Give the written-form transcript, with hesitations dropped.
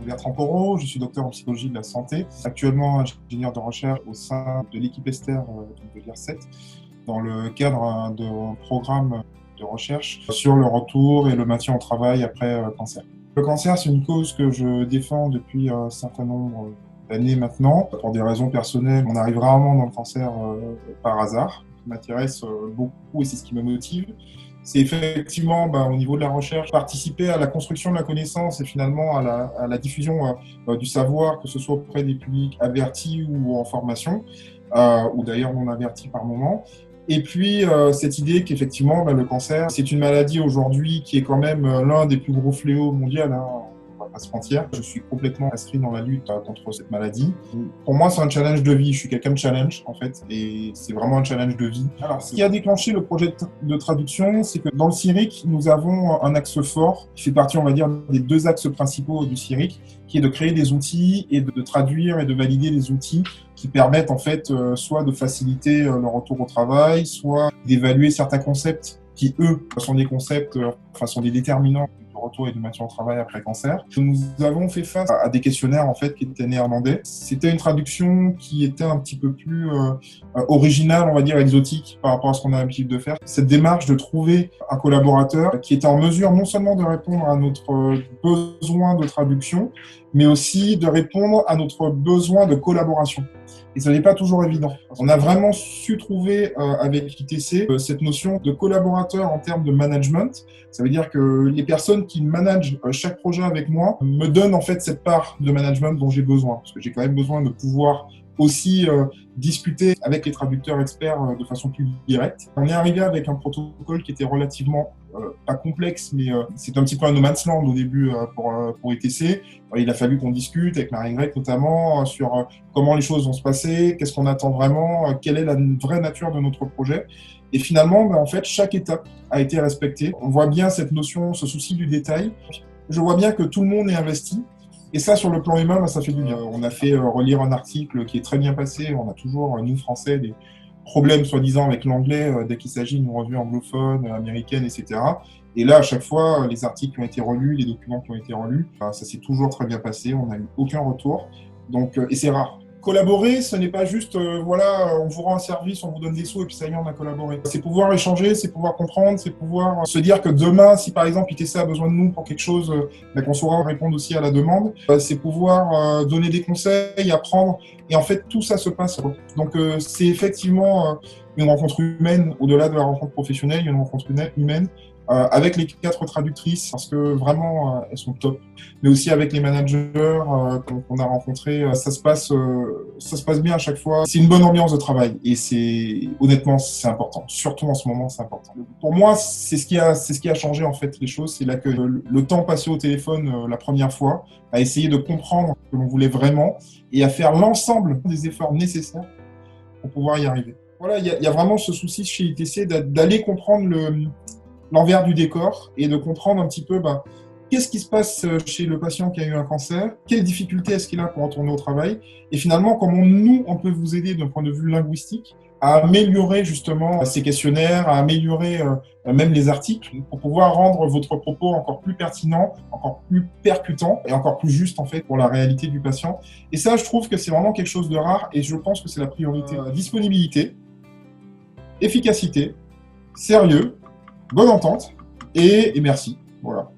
Bertrand Porot, je suis docteur en psychologie de la santé, actuellement ingénieur de recherche au sein de l'équipe Esther de l'IRSET, dans le cadre d'un programme de recherche sur le retour et le maintien au travail après cancer. Le cancer, c'est une cause que je défends depuis un certain nombre d'années maintenant. Pour des raisons personnelles, on arrive rarement dans le cancer par hasard. Ce qui m'intéresse beaucoup et c'est ce qui me motive. C'est effectivement, au niveau de la recherche, participer à la construction de la connaissance et finalement à la diffusion du savoir, que ce soit auprès des publics avertis ou en formation, ou d'ailleurs non avertis par moment. Et puis, cette idée qu'effectivement, le cancer, c'est une maladie aujourd'hui qui est quand même l'un des plus gros fléaux mondiaux, on va pas se mentir. Je suis complètement inscrit dans la lutte contre cette maladie. Pour moi, c'est un challenge de vie. Je suis quelqu'un de challenge, en fait, et c'est vraiment un challenge de vie. Alors, ce qui a déclenché le projet de traduction, c'est que dans le CIRIC, nous avons un axe fort qui fait partie, on va dire, des deux axes principaux du CIRIC, qui est de créer des outils et de traduire et de valider les outils qui permettent, en fait, soit de faciliter le retour au travail, soit d'évaluer certains concepts qui, eux, sont des concepts, sont des déterminants de retour et du maintien au travail après cancer. Nous avons fait face à des questionnaires, en fait, qui étaient néerlandais. C'était une traduction qui était un petit peu plus originale, on va dire, exotique par rapport à ce qu'on a l'habitude de faire. Cette démarche de trouver un collaborateur qui était en mesure non seulement de répondre à notre besoin de traduction, mais aussi de répondre à notre besoin de collaboration. Et ce n'est pas toujours évident. On a vraiment su trouver avec ITC cette notion de collaborateur en termes de management. Ça veut dire que les personnes qui managent chaque projet avec moi me donnent en fait cette part de management dont j'ai besoin. Parce que j'ai quand même besoin de pouvoir aussi discuter avec les traducteurs experts de façon plus directe. On est arrivé avec un protocole qui était relativement pas complexe, mais c'est un petit peu un no man's land au début pour ITC. Il a fallu qu'on discute avec Marie-Grecque notamment sur comment les choses vont se passer, qu'est-ce qu'on attend vraiment, quelle est la vraie nature de notre projet. Et finalement, en fait, chaque étape a été respectée. On voit bien cette notion, ce souci du détail. Je vois bien que tout le monde est investi. Et ça, sur le plan humain, ça fait du bien. On a fait relire un article qui est très bien passé. On a toujours, nous, Français, des problèmes, soi-disant, avec l'anglais dès qu'il s'agit d'une revue anglophone, américaine, etc. Et là, à chaque fois, les articles qui ont été relus, les documents qui ont été relus, ça s'est toujours très bien passé. On n'a eu aucun retour. Donc, et c'est rare. Collaborer, ce n'est pas juste, on vous rend un service, on vous donne des sous et puis ça y est, on a collaboré. C'est pouvoir échanger, c'est pouvoir comprendre, c'est pouvoir se dire que demain, si par exemple ITC a besoin de nous pour quelque chose, qu'on saura répondre aussi à la demande. C'est pouvoir donner des conseils, apprendre. Et en fait, tout ça se passe. Donc, c'est effectivement une rencontre humaine, au-delà de la rencontre professionnelle, une rencontre humaine. Avec les 4 traductrices, parce que vraiment, elles sont top. Mais aussi avec les managers qu'on a rencontrés, ça se passe bien à chaque fois. C'est une bonne ambiance de travail et honnêtement, c'est important. Surtout en ce moment, c'est important. Pour moi, c'est ce qui a changé en fait les choses. C'est là que le temps passé au téléphone la première fois, à essayer de comprendre ce que l'on voulait vraiment et à faire l'ensemble des efforts nécessaires pour pouvoir y arriver. Voilà, il y a vraiment ce souci chez ITC d'aller comprendre l'envers du décor et de comprendre un petit peu qu'est-ce qui se passe chez le patient qui a eu un cancer, quelles difficultés est-ce qu'il a pour retourner au travail, et finalement comment on peut vous aider d'un point de vue linguistique à améliorer justement ces questionnaires, à améliorer même les articles pour pouvoir rendre votre propos encore plus pertinent, encore plus percutant et encore plus juste en fait pour la réalité du patient. Et ça, je trouve que c'est vraiment quelque chose de rare et je pense que c'est la priorité. Disponibilité, efficacité, sérieux, bonne entente et merci. Voilà.